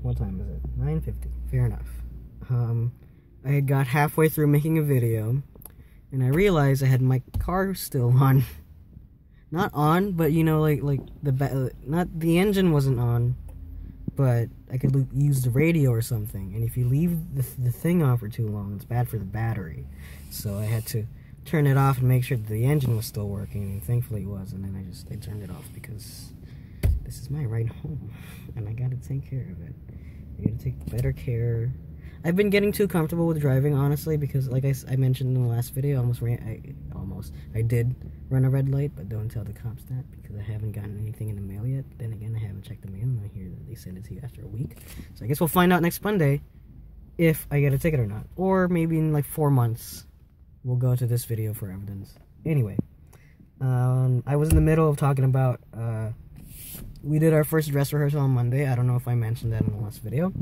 what time is it? 9:50. Fair enough. I had got halfway through making a video, and I realized I had my car still on. Not on, but you know, like not the engine wasn't on, but I could use the radio or something. And if you leave the thing on for too long, it's bad for the battery. So I had to turn it off and make sure that the engine was still working, and thankfully it was. And then I turned it off because this is my ride home, and I gotta take care of it. I gotta take better care. I've been getting too comfortable with driving, honestly, because like I mentioned in the last video, I did run a red light, but don't tell the cops that because I haven't gotten anything in the mail yet. Then again, I haven't checked the mail, and I hear that they send it to you after a week. So I guess we'll find out next Monday if I get a ticket or not. Or maybe in like 4 months, we'll go to this video for evidence. Anyway, I was in the middle of talking about, we did our first dress rehearsal on Monday. I don't know if I mentioned that in the last video.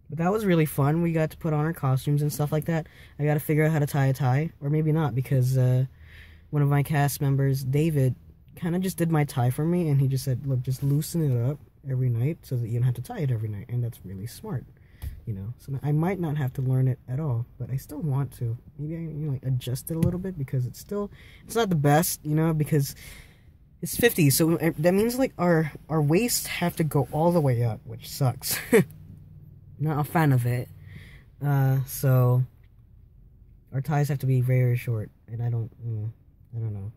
But that was really fun. We got to put on our costumes and stuff like that. I got to figure out how to tie a tie, or maybe not, because one of my cast members, David, kind of just did my tie for me, and he just said, look, just loosen it up every night so that you don't have to tie it every night, and that's really smart, you know. So I might not have to learn it at all, but I still want to. Maybe I like adjust it a little bit, because it's not the best, you know, because it's 50, so that means like our waists have to go all the way up, which sucks. Not a fan of it. So our ties have to be very short, and I don't know.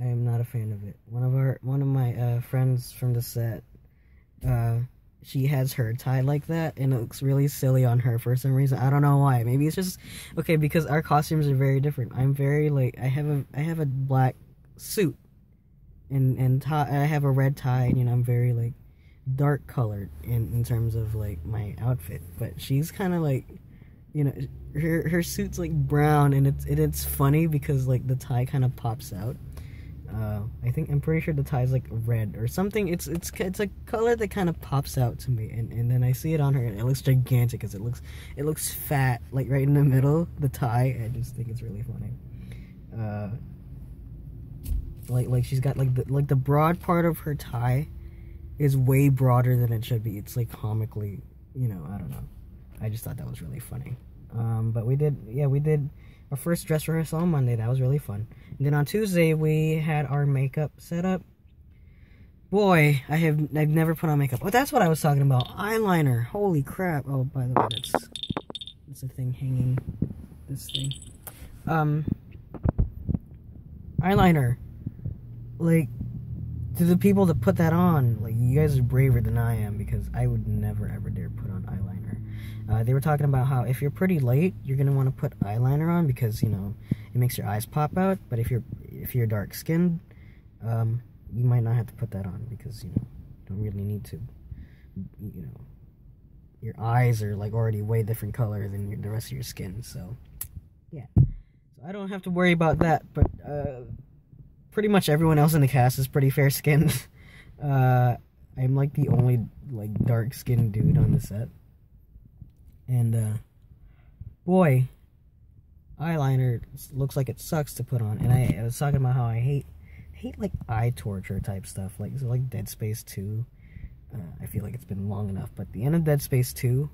I am not a fan of it. One of my friends from the set, she has her tie like that, and it looks really silly on her for some reason. I don't know why. Maybe it's just okay because our costumes are very different. I'm very like I have a black suit, and I have a red tie, and you know I'm very like dark colored in terms of like my outfit, but she's kind of like, you know, her suit's like brown, and it's funny because like the tie kind of pops out. I'm pretty sure the tie's like red or something. It's a color that kind of pops out to me, and then I see it on her, and it looks gigantic because it looks fat like right in the middle, the tie. I just think it's really funny. Like she's got like the broad part of her tie is way broader than it should be. It's like comically, you know, I don't know. I just thought that was really funny. But we did our first dress rehearsal on Monday. That was really fun. And then on Tuesday we had our makeup set up. Boy, I've never put on makeup. Oh, that's what I was talking about. Eyeliner. Holy crap. Oh, by the way, that's a thing hanging. This thing. Eyeliner. Like, to the people that put that on, like, you guys are braver than I am, because I would never ever dare put on eyeliner. They were talking about how if you're pretty light, you're gonna want to put eyeliner on because, you know, it makes your eyes pop out. But if you're dark skinned, you might not have to put that on because, you know, you don't really need to. You know, your eyes are like already way different color than the rest of your skin, so yeah. So I don't have to worry about that. But pretty much everyone else in the cast is pretty fair skinned. I'm like the only like dark skinned dude on the set. And boy, eyeliner looks like it sucks to put on. And I was talking about how I hate like eye torture type stuff, like Dead Space 2. I feel like it's been long enough, but the end of Dead Space 2, you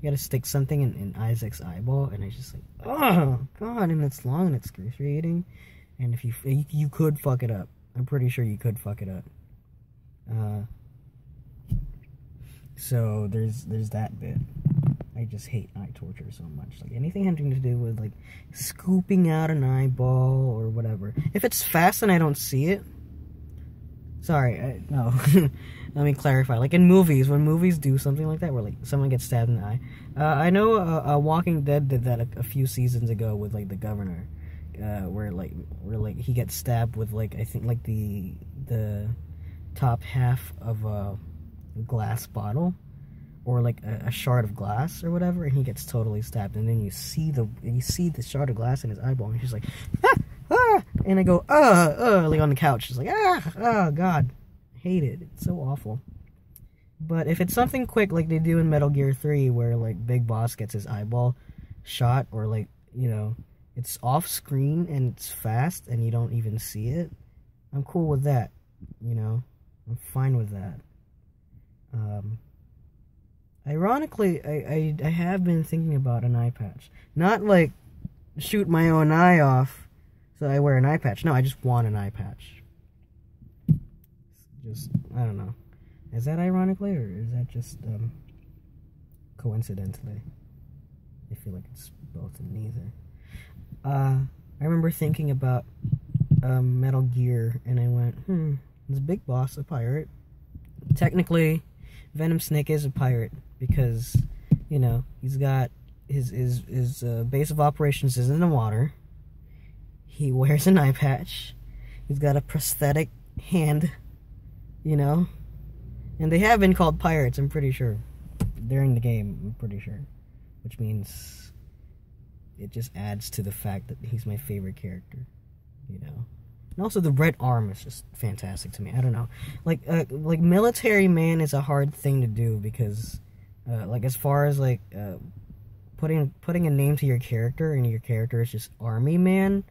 gotta stick something in Isaac's eyeball, and I just like, oh god, and it's long and it's excruciating. And if you could fuck it up. I'm pretty sure you could fuck it up. So there's that bit. I just hate eye torture so much. Like anything having to do with like scooping out an eyeball or whatever. If it's fast and I don't see it. Sorry, no. Let me clarify. Like in movies, when movies do something like that, where like someone gets stabbed in the eye. I know Walking Dead did that a few seasons ago with like the governor. Where he gets stabbed with like I think like the top half of a glass bottle, or like a shard of glass or whatever, and he gets totally stabbed, and then you see the shard of glass in his eyeball, and he's like, ah, and I go, like on the couch, just like, oh god, hate it. It's so awful. But if it's something quick like they do in Metal Gear 3, where like Big Boss gets his eyeball shot, or like, you know, it's off screen and it's fast and you don't even see it, I'm cool with that, you know? I'm fine with that. Ironically, I have been thinking about an eye patch. Not like shoot my own eye off so I wear an eye patch. No, I just want an eye patch. Just, I don't know. Is that ironically, or is that just coincidentally? I feel like it's both and neither. I remember thinking about Metal Gear, and I went, this big boss a pirate? Technically, Venom Snake is a pirate because, you know, he's got his base of operations is in the water. He wears an eye patch. He's got a prosthetic hand, you know, and they have been called pirates. I'm pretty sure during the game. I'm pretty sure, which means it just adds to the fact that he's my favorite character, you know. And also the red arm is just fantastic to me. I don't know, like military man is a hard thing to do because, like as far as like putting a name to your character and your character is just army man,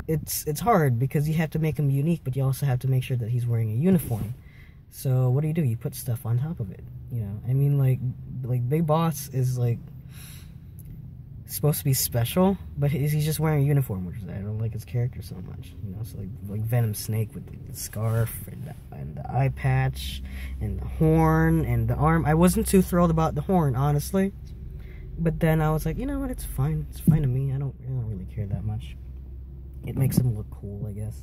it's hard because you have to make him unique, but you also have to make sure that he's wearing a uniform. So what do? You put stuff on top of it, you know. I mean, like Big Boss is like supposed to be special, but he's just wearing a uniform, which is, I don't like his character so much, you know. So like Venom Snake with the scarf and the eye patch and the horn and the arm. I wasn't too thrilled about the horn, honestly, but then I was like, you know what, it's fine to me. I don't really care that much. It makes him look cool, I guess,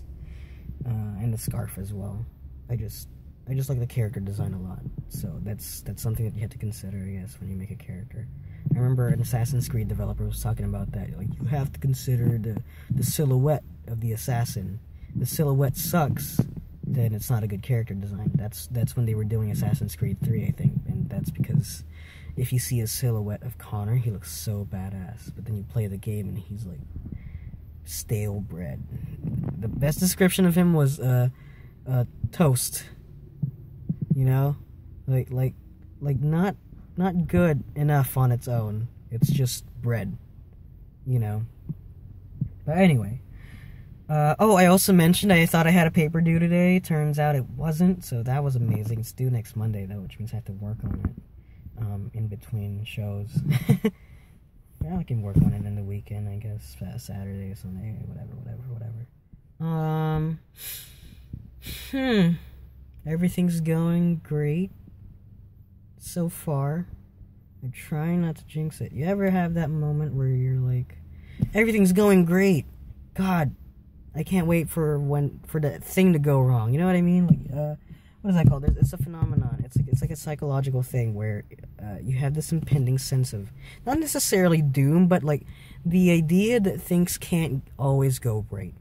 and the scarf as well. I just like the character design a lot, so that's something that you have to consider, I guess, when you make a character. I remember an Assassin's Creed developer was talking about that. Like, you have to consider the silhouette of the assassin. The silhouette sucks, then it's not a good character design. That's when they were doing Assassin's Creed 3, I think, and that's because if you see a silhouette of Connor, he looks so badass, but then you play the game and he's like stale bread. The best description of him was toast. You know, like not good enough on its own. It's just bread, you know. But anyway, oh, I also mentioned I thought I had a paper due today. Turns out it wasn't, so that was amazing. It's due next Monday though, which means I have to work on it in between shows. Yeah, I can work on it in the weekend, I guess, Saturday or Sunday, whatever. Everything's going great so far. I'm trying not to jinx it. You ever have that moment where you're like, everything's going great, God, I can't wait for that thing to go wrong? You know what I mean? Like, what is that called? It's a phenomenon. It's like a psychological thing where you have this impending sense of not necessarily doom, but like the idea that things can't always go right.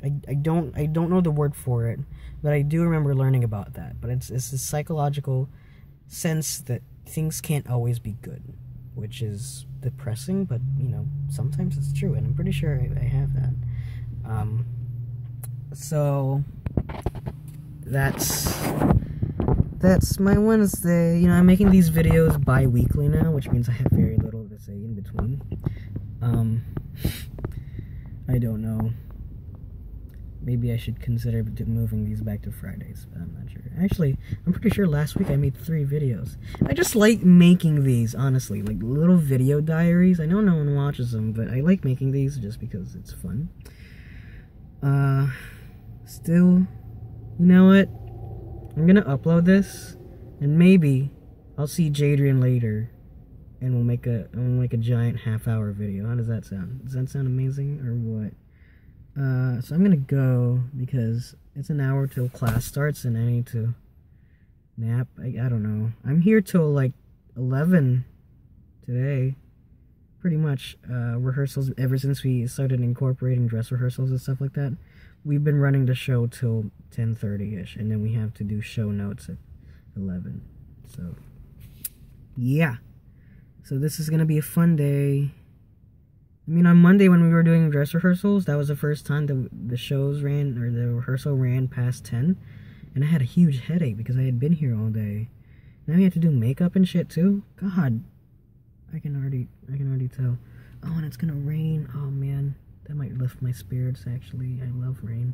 I don't know the word for it, but I do remember learning about that. But it's this psychological sense that things can't always be good, which is depressing, but you know, sometimes it's true, and I'm pretty sure I have that. So that's my Wednesday. You know, I'm making these videos bi-weekly now, which means I have very little to say in between. I don't know. Maybe I should consider moving these back to Fridays, but I'm not sure. Actually, I'm pretty sure last week I made 3 videos. I just like making these, honestly, like little video diaries. I know no one watches them, but I like making these just because it's fun. Still, you know what? I'm gonna upload this, and maybe I'll see Jadrian later, and we'll make a giant half-hour video. How does that sound? Does that sound amazing, or what? So I'm gonna go because it's an hour till class starts and I need to nap. I don't know. I'm here till like 11 today. Pretty much rehearsals ever since we started incorporating dress rehearsals and stuff like that. We've been running the show till 10:30ish, and then we have to do show notes at 11. So yeah. So this is gonna be a fun day. I mean, on Monday when we were doing dress rehearsals, that was the first time the shows ran, or the rehearsal ran past 10, and I had a huge headache because I had been here all day. Now we have to do makeup and shit too. God, I can already tell. Oh, and it's gonna rain. Oh man, that might lift my spirits. Actually, I love rain.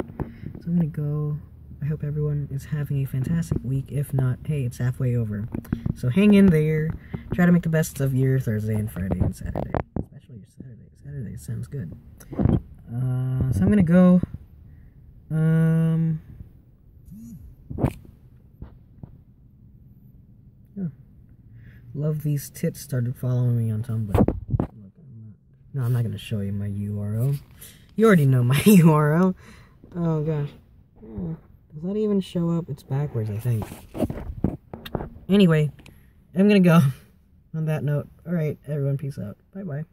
So I'm gonna go I hope everyone is having a fantastic week. If not, hey, it's halfway over. So hang in there. Try to make the best of your Thursday and Friday and Saturday. Especially your Saturday. Saturday sounds good. So I'm gonna go. Yeah. Love These Tits started following me on Tumblr. No, I'm not gonna show you my URL. You already know my URL. Oh gosh. Does that even show up? It's backwards, I think. Anyway, I'm gonna go on that note. Alright, everyone, peace out. Bye-bye.